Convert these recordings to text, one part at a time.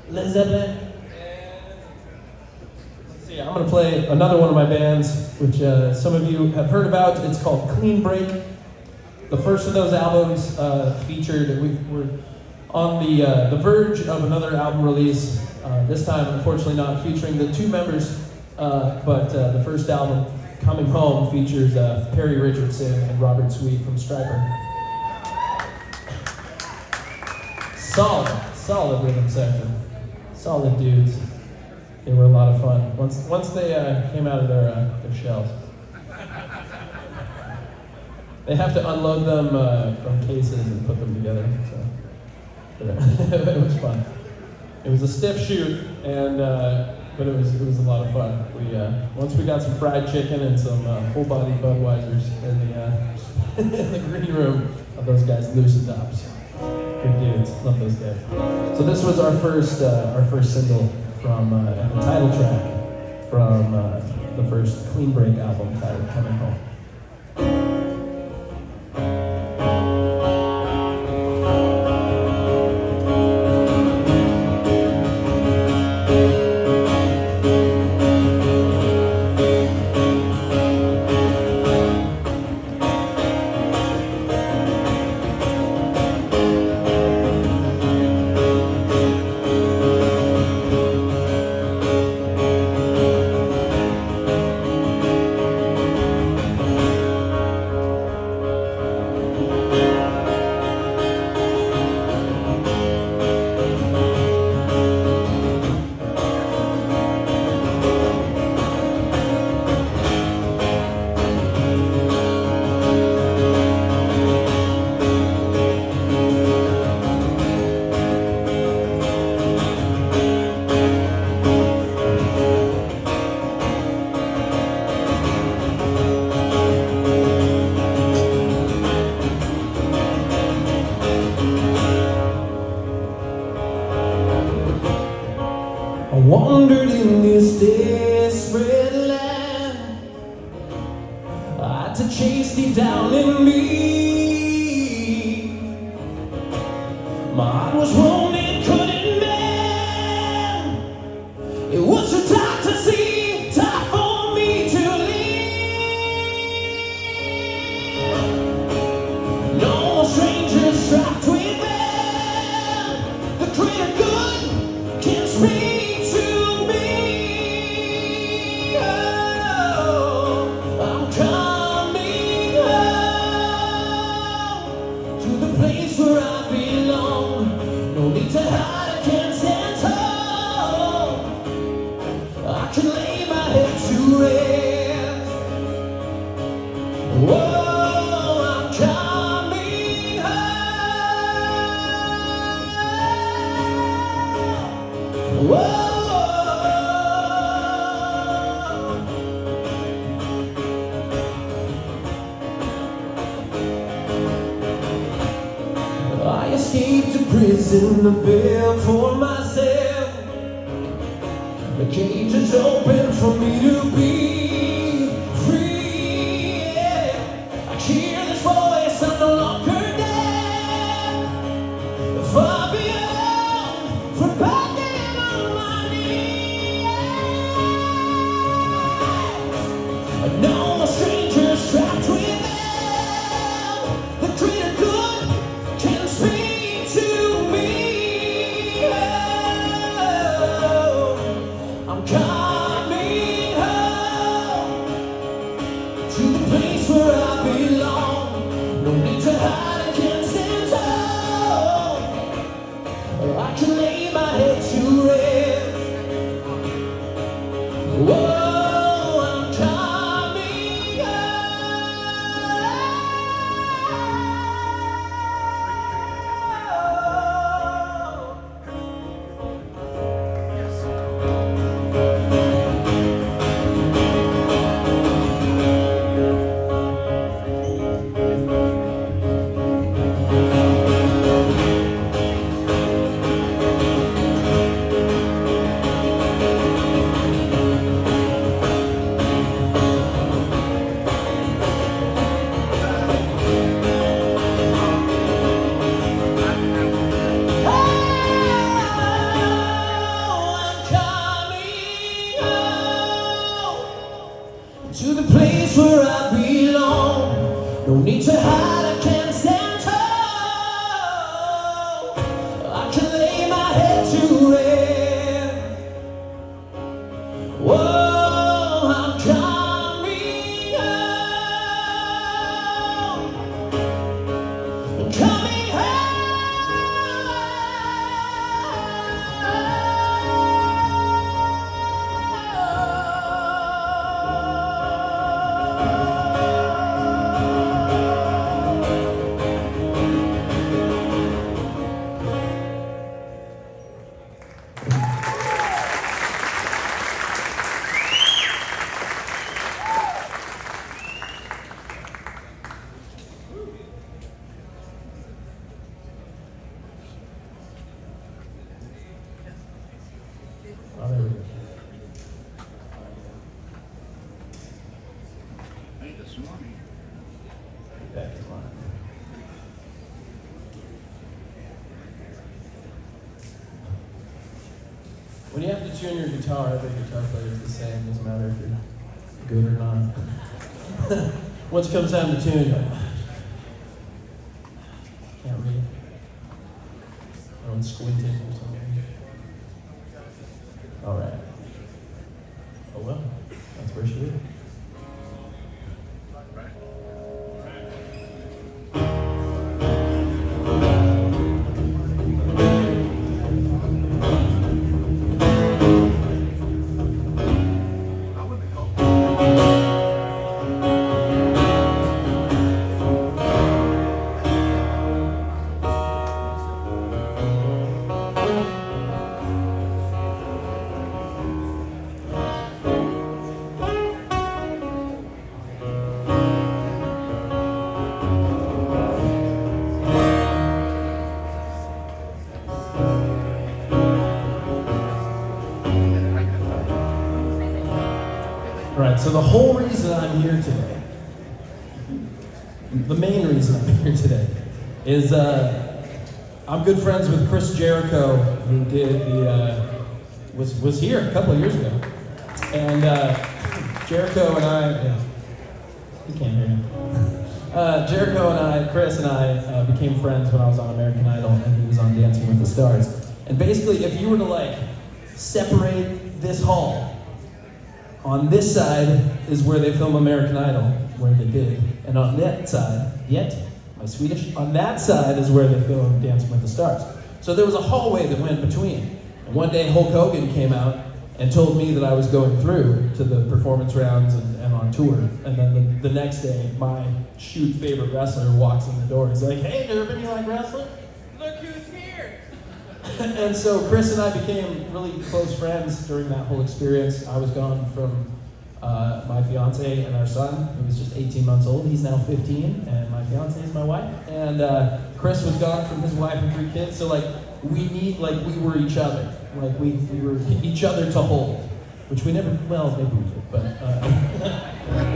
Elizabeth. Yeah, I'm going to play another one of my bands, which some of you have heard about. It's called Clean Break. The first of those albums featured, we were on the verge of another album release. This time, unfortunately, not featuring the two members, but the first album, Coming Home, features Perry Richardson and Robert Sweet from Stryper. Solid rhythm section. Solid dudes. They were a lot of fun once they came out of their shells. They have to unload them from cases and put them together. So it was fun. It was a stiff shoot, and but it was a lot of fun. We once we got some fried chicken and some full-body Budweisers in the green room, those guys loosened up. So good dudes, love those guys. So this was our first single from and the title track from the first Clean Break album titled Coming Home. Wandered in this desperate land, I had to chase thee down in me. My heart was wounded, couldn't mend. It was too dark to see, time for me to leave. No more strangers trapped within. The greater good can speak. I escaped to prison, a veil for myself. The cage is open for me to be free. Yeah. I hear this voice, I'm no longer dead. Far beyond, from back down on my knees. No more strangers trapped within. The greater good can speak to me. Oh, I'm coming home to the place where I belong. No need to hide, I can stand tall. I can lay my head to rest. Whoa. head to rest. Whoa, I'm coming home. Coming home. Oh, there we go. Back in line. When you have to tune your guitar, every guitar player is the same. Doesn't matter if you're good or not. Once it comes time to tune, you're like, can't read. Everyone's squinting or something. All right. Oh well, that's where she is. All right, so the whole reason I'm here today, the main reason I'm here today, is I'm good friends with Chris Jericho, who did the was here a couple of years ago, and Jericho and I, yeah, you can't hear him. Jericho and I, Chris and I, became friends when I was on American Idol, and he was on Dancing with the Stars. And basically, if you were to like separate this hall, on this side is where they film American Idol, where they did. And on that side, my Swedish, on that side is where they filmed Dancing with the Stars. So there was a hallway that went between. And one day Hulk Hogan came out and told me that I was going through to the performance rounds and on tour. And then the next day, my shoot favorite wrestler walks in the door. He's like, "Hey Durbin, you like wrestling? Look who's here." And so Chris and I became really close friends during that whole experience. I was gone from my fiance and our son, who was just 18 months old. He's now 15, and my fiance is my wife. And Chris was gone from his wife and 3 kids. So like we were each other. Like we were each other to hold, which we never. Well, maybe we did, but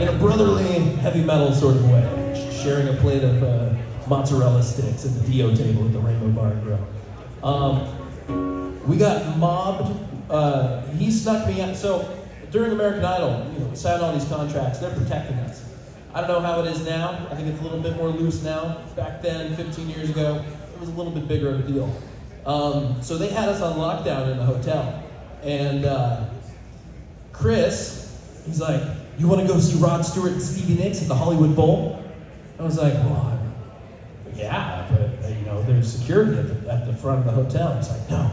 in a brotherly heavy metal sort of way, sharing a plate of mozzarella sticks at the Dio table at the Rainbow Bar and Grill. We got mobbed. He snuck me out. So during American Idol, we signed all these contracts. They're protecting us. I don't know how it is now. I think it's a little bit more loose now. Back then, 15 years ago, it was a little bit bigger of a deal. So they had us on lockdown in the hotel. And Chris, he's like, "You want to go see Rod Stewart and Stevie Nicks at the Hollywood Bowl?" I was like, "Well, yeah, but there's security at the front of the hotel." He's like, "No,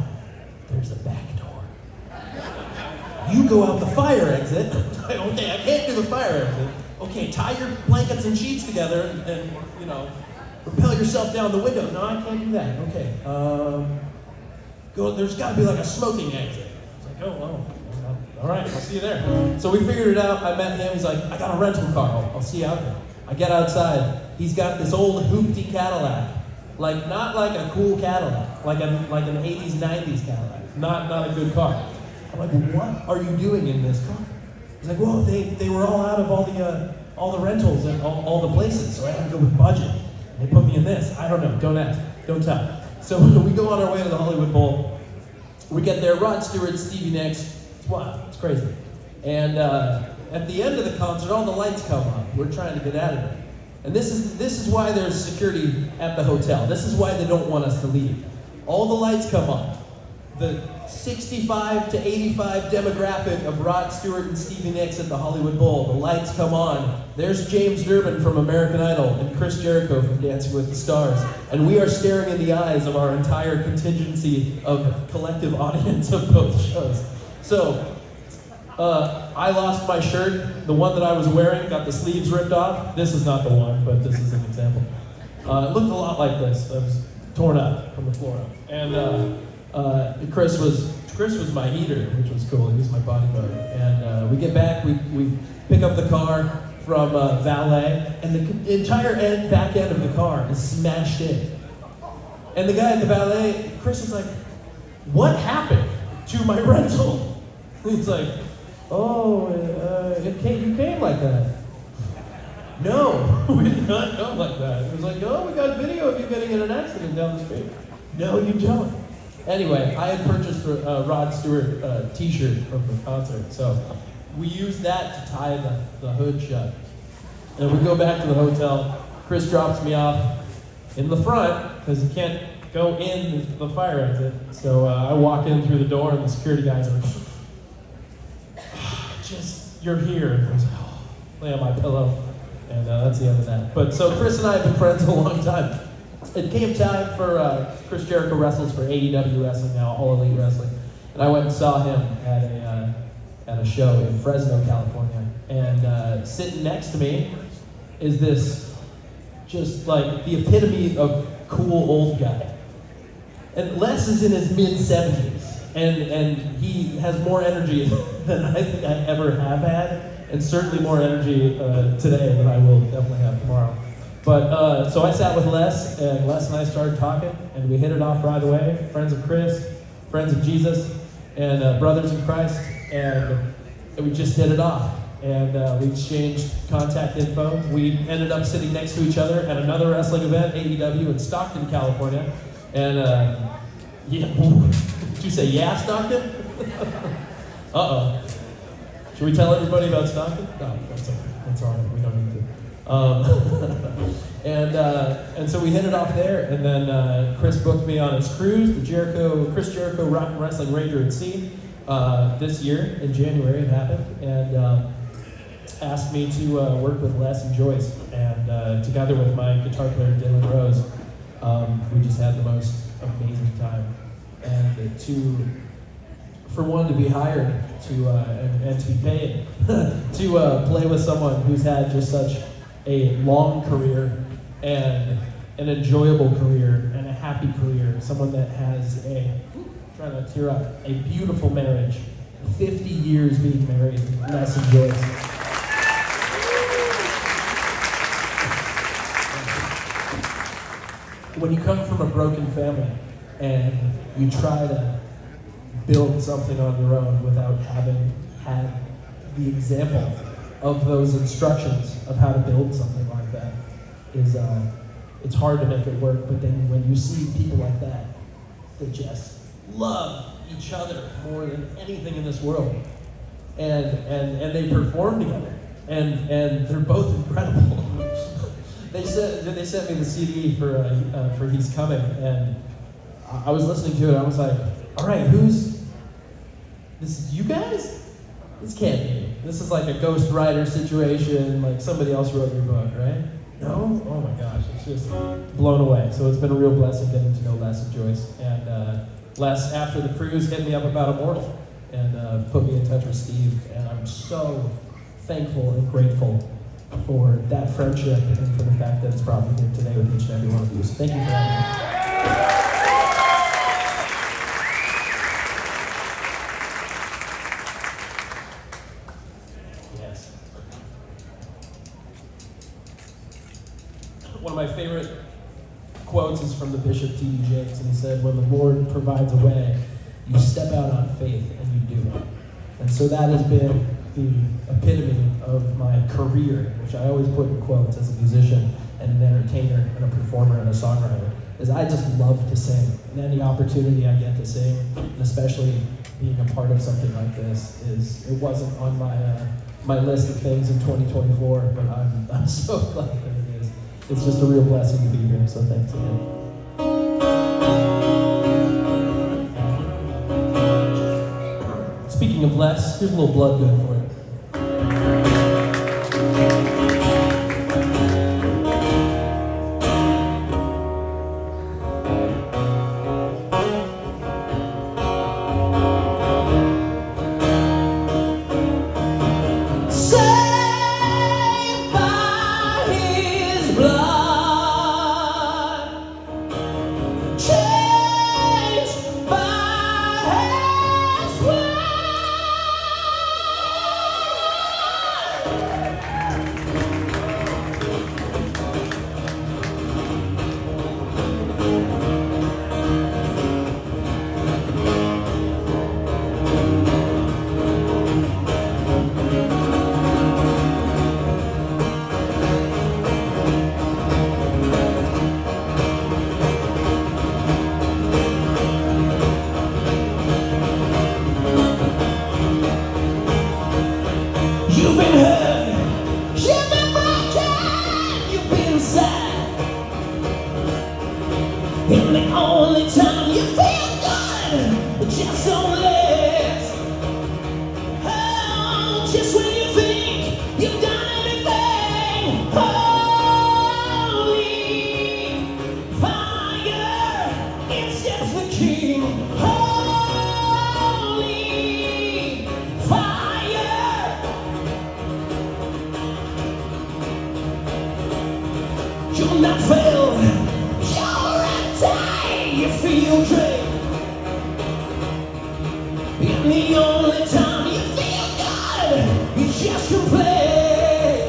there's a back door. You go out the fire exit." Like, "Okay, I can't do the fire exit." "Okay, tie your blankets and sheets together and propel yourself down the window." "No, I can't do that." "Okay, go. There's got to be like a smoking exit." It's like, "Oh, well, all right, I'll see you there." So we figured it out. I met him. He's like, "I got a rental car. I'll see you out there." I get outside. He's got this old hoopty Cadillac. Like, not like a cool Cadillac, like an 80s, 90s Cadillac. Not a good car. I'm like, "What are you doing in this car?" He's like, "Well, they were all out of all the rentals and all the places, so I had to go with budget. They put me in this. I don't know. Don't ask. Don't tell." So we go on our way to the Hollywood Bowl. We get there. Rod Stewart, Stevie Nicks. It's wild. It's crazy. And at the end of the concert, all the lights come on. We're trying to get out of there. And this is why there's security at the hotel. This is why they don't want us to leave. All the lights come on. the 65 to 85 demographic of Rod Stewart and Stevie Nicks at the Hollywood Bowl. The lights come on. There's James Durbin from American Idol and Chris Jericho from Dancing with the Stars. And we are staring in the eyes of our entire contingency of collective audience of both shows. So, I lost my shirt. The one that I was wearing got the sleeves ripped off. This is not the one, but this is an example. It looked a lot like this. It was torn up from the floor up. And Chris was my heater, which was cool. He was my bodyguard. And we get back, we pick up the car from valet, and the entire back end of the car is smashed in. And the guy at the valet, Chris is like, "What happened to my rental?" He's like, "Oh, you came like that." No, we did not come like that. It was like, "Oh, we got video of you getting in an accident down the street." No, you don't. Anyway, I had purchased a Rod Stewart t-shirt from the concert, so we used that to tie the hood shut. And we go back to the hotel. Chris drops me off in the front, because you can't go in the fire exit. So I walk in through the door, and the security guys are like, "You're here." And I was like, "Oh," lay on my pillow. And that's the end of that. But so Chris and I have been friends a long time. It came time for Chris Jericho wrestles for AEW Wrestling now, All Elite Wrestling, and I went and saw him at a show in Fresno, California. And sitting next to me is this just like the epitome of cool old guy. And Les is in his mid-70s, and he has more energy than I think I ever have had, and certainly more energy today than I will definitely have tomorrow. But, so I sat with Les, and Les and I started talking, and we hit it off right away. Friends of Chris, friends of Jesus, and brothers in Christ, and we just hit it off. And we exchanged contact info. We ended up sitting next to each other at another wrestling event, AEW, in Stockton, California. And, yeah, did you say yeah, Stockton? Uh-oh. Should we tell everybody about Stockton? No, that's all right, we don't need to. And so we hit it off there, and then Chris booked me on his cruise, the Chris Jericho Rock and Wrestling Ranger at Sea. This year, in January, it happened, and asked me to work with Les and Joyce, and together with my guitar player Dylan Rose, we just had the most amazing time. And for one, to be hired to and to be paid to play with someone who's had just such a long career and an enjoyable career and a happy career, someone that has trying to tear up, a beautiful marriage, 50 years being married, Les and Joyce. When you come from a broken family and you try to build something on your own without having had the example of those instructions of how to build something like that, it's hard to make it work. But then when you see people like that just love each other more than anything in this world, and they perform together, and they're both incredible. They sent me the CD for He's Coming, and I was listening to it. I was like, all right, this is you guys? This can't be. This is like a Ghost Rider situation, like somebody else wrote your book, right? No? Oh my gosh, it's just blown away. So it's been a real blessing getting to know Les and Joyce. And Les, after the cruise, hit me up about Immortal and put me in touch with Steve. And I'm so thankful and grateful for that friendship and for the fact that it's brought me here today with each and every one of you. So thank you for having me. One of my favorite quotes is from the Bishop T.D. Jakes, and he said, "When the Lord provides a way, you step out on faith and you do it." And so that has been the epitome of my career, which I always put in quotes, as a musician and an entertainer and a performer and a songwriter, is I just love to sing. And any opportunity I get to sing, and especially being a part of something like this, it wasn't on my list of things in 2024, but I'm so glad that it is. It's just a real blessing to be here, so thanks again. Speaking of less, here's a little blood good for you. Saved by his blood, changed by his word. You've been hurt, you've been broken, you've been sad. And the only time you feel good, just don't last. Oh, just when you think you've done everything, holy fire, it's just the king. Holy fire. You're not failed, you're empty, you feel drained. And the only time you feel good, you just complain.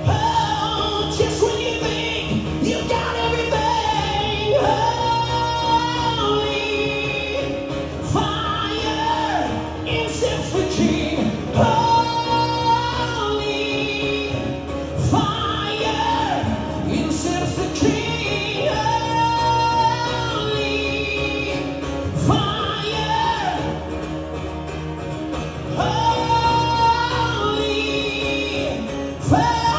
Oh, just when you think you've got everything. Holy fire, incense the king. Holy fire, incense the king. Holy fire, holy fire.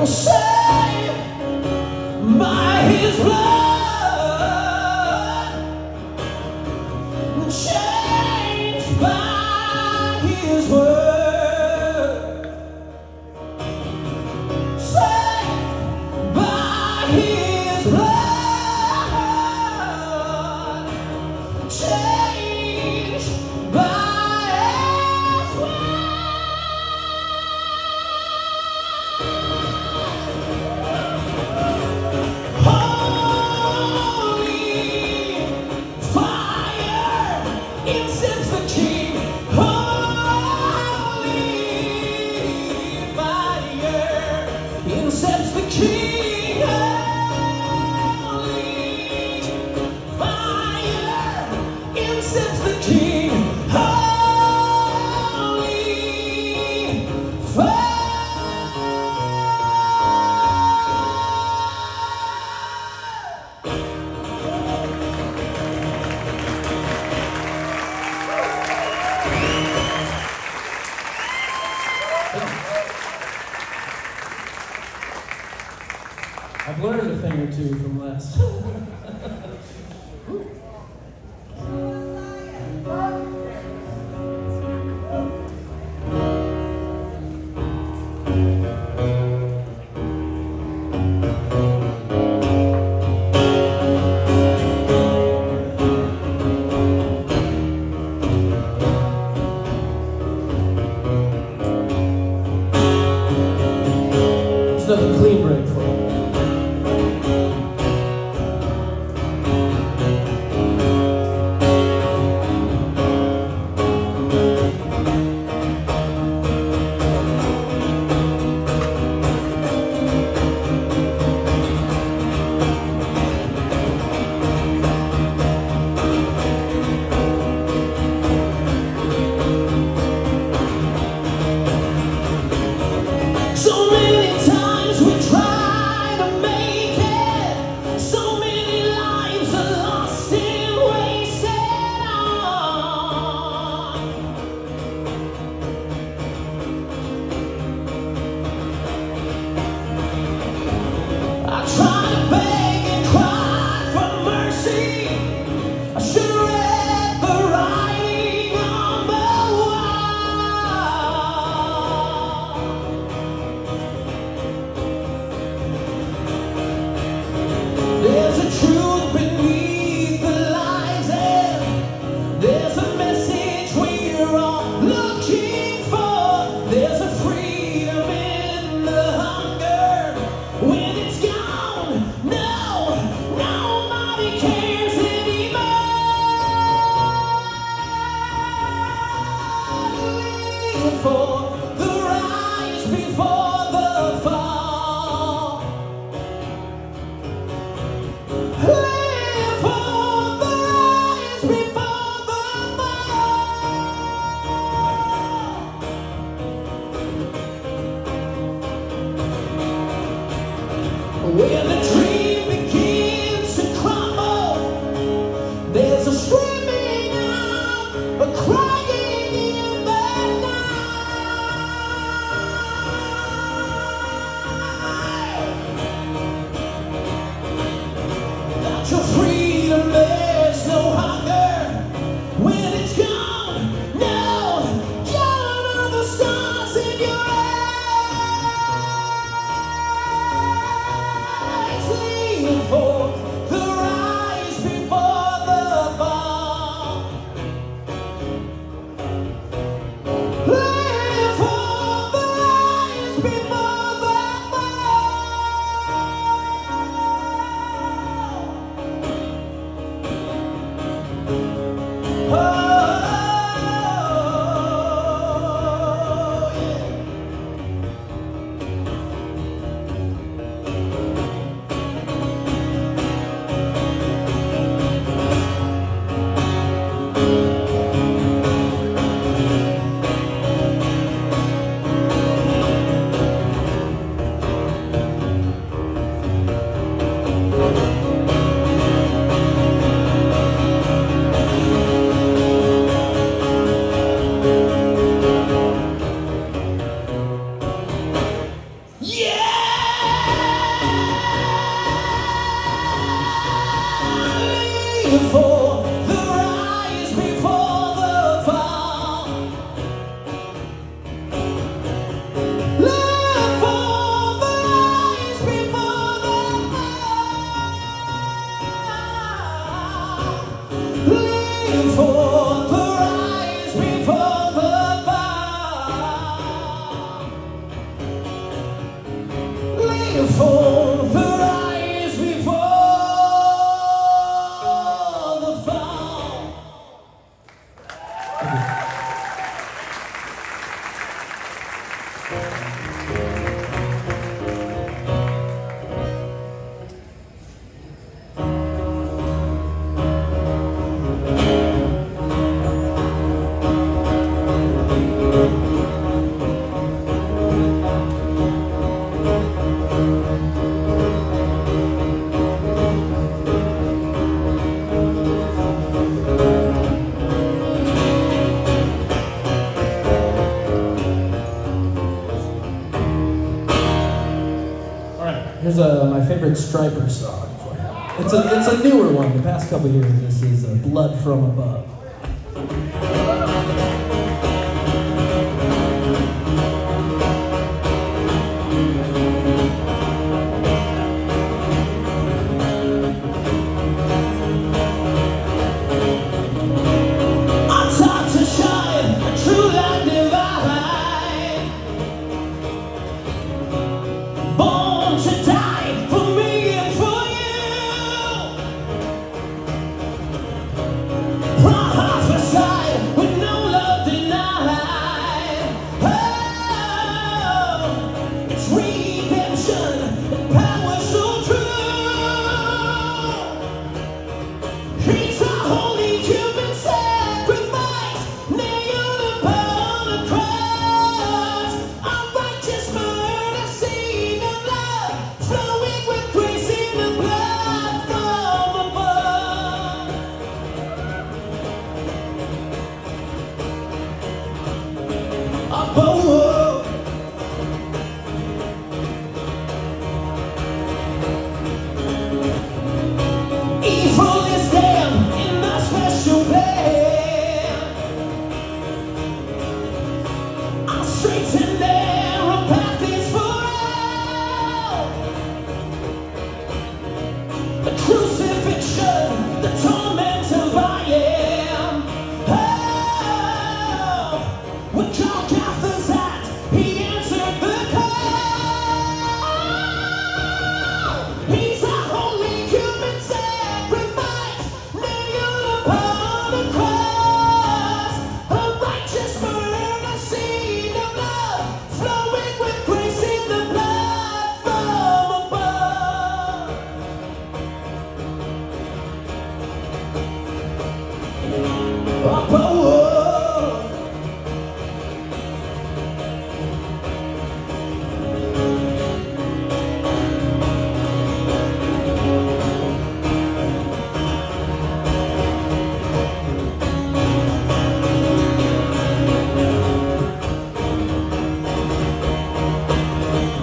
Saved by his blood, changed by his word. Saved by his blood, changed by his word. Holy fire, incense the king. Holy fire, incense the king. Holy fire, incense the king. Holy fire. I've learned a thing or two from last. Live for the rise before the fall. Live for the rise before the fall. Live for the rise before the fall. Live for the rise before the fall. Here's my favorite Striper song for you. It's a newer one. The past couple years, this is Blood from Above. I'm taught to shine, a true light divine. Born to die for me and for you. Prophesied with no love denied. Oh, it's redemption and power so true. He's a holy human sacrifice, nailed upon the cross. A righteous murder scene of love, flowing with grace in the blood from above. Above. Evil is damned in the special plan. Our straight and narrow path is for all. The crucifixion, the torment of I am. Oh, what Golgotha's at, he answered the call. He's a holy human sacrifice, nailed upon the cross. A righteous murder scene of love, flowing with grace in the blood from above. Above.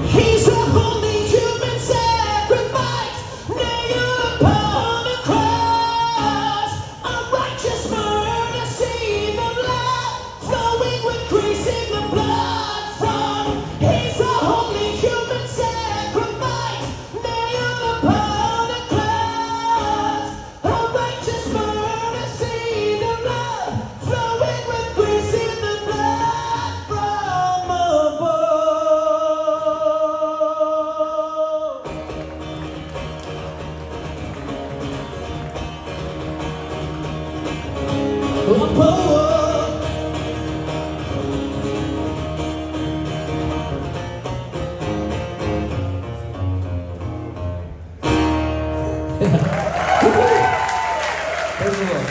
He's a holy human sacrifice, nailed upon the cross. A righteous murder scene of love, flowing with grace in the blood from. He's a holy human sacrifice, nailed upon the cross. A righteous murder scene of love, flowing with grace in the blood from above. Praise the Lord.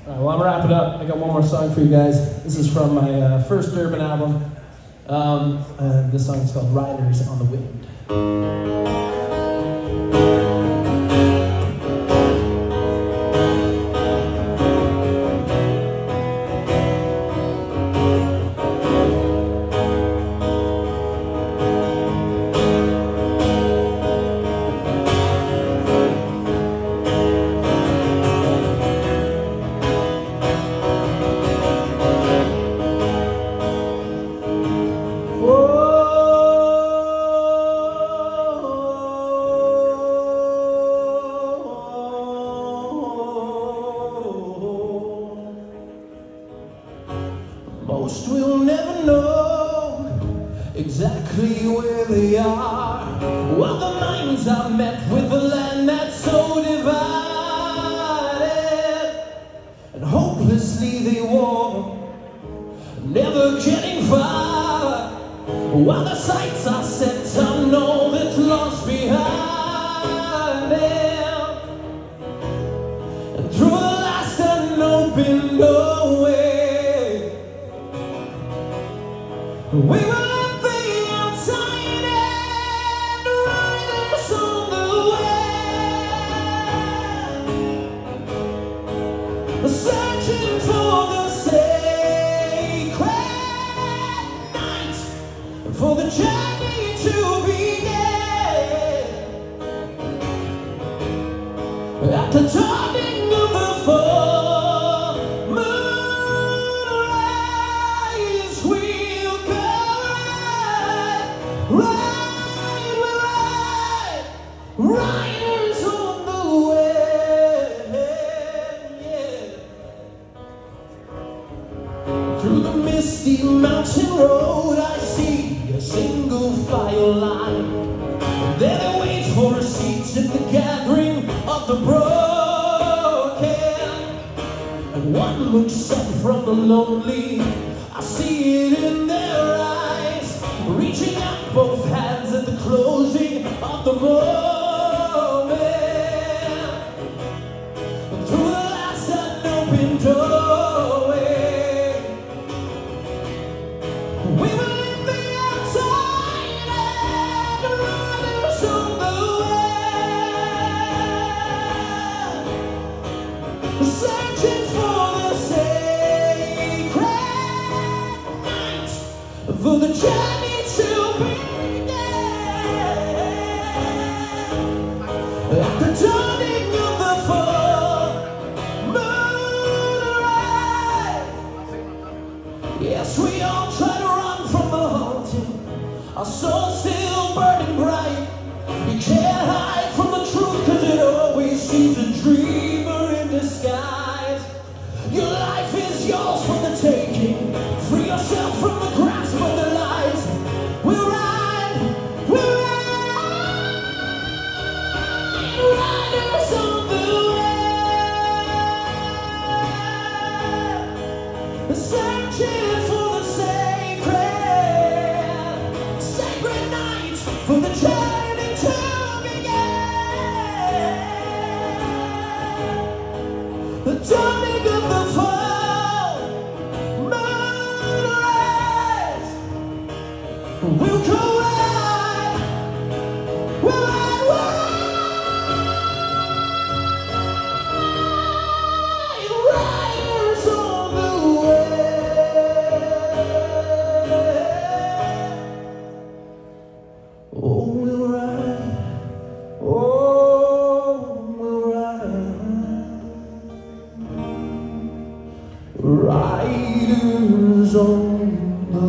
All right, well, I'm wrapping up. I got one more song for you guys. This is from my first Durbin album. This song is called Riders on the Wind. exactly where they are. While the minds are met with the land that's so divided, and hopelessly they walk, never getting far. While the sights are set on all that's lost behind them, and through the last unopened doorway, we will let the outside and riders on the way, searching for the sacred night, for the journey to begin. At the dawning of the full moonrise, we'll go right, riders on the way, yeah. Through the misty mountain road, I see a single file line. There they wait for a seat in the gathering of the broken. And one looks up from the lonely, I see it in their eyes, reaching out both hands at the closing of the moment. And through the last unopened doorway, we will leave the outside and riders on the way, searching for the sacred night, for the journey to begin. At the dawning of the full moonrise, yes, we all try to run from the haunting, our souls still burning bright. You can't hide from the truth, cause it always seems a dreamer in disguise. Your life is yours for the taking, free yourself from the grasp of the lies. We'll ride, riders on the way, searching for the sacred night, for the journey to begin. The dawning of the full moonrise, we'll go right, riders on the way. Oh, we'll ride, riders on the way.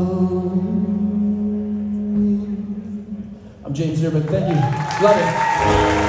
I'm James Durbin, thank you, love it.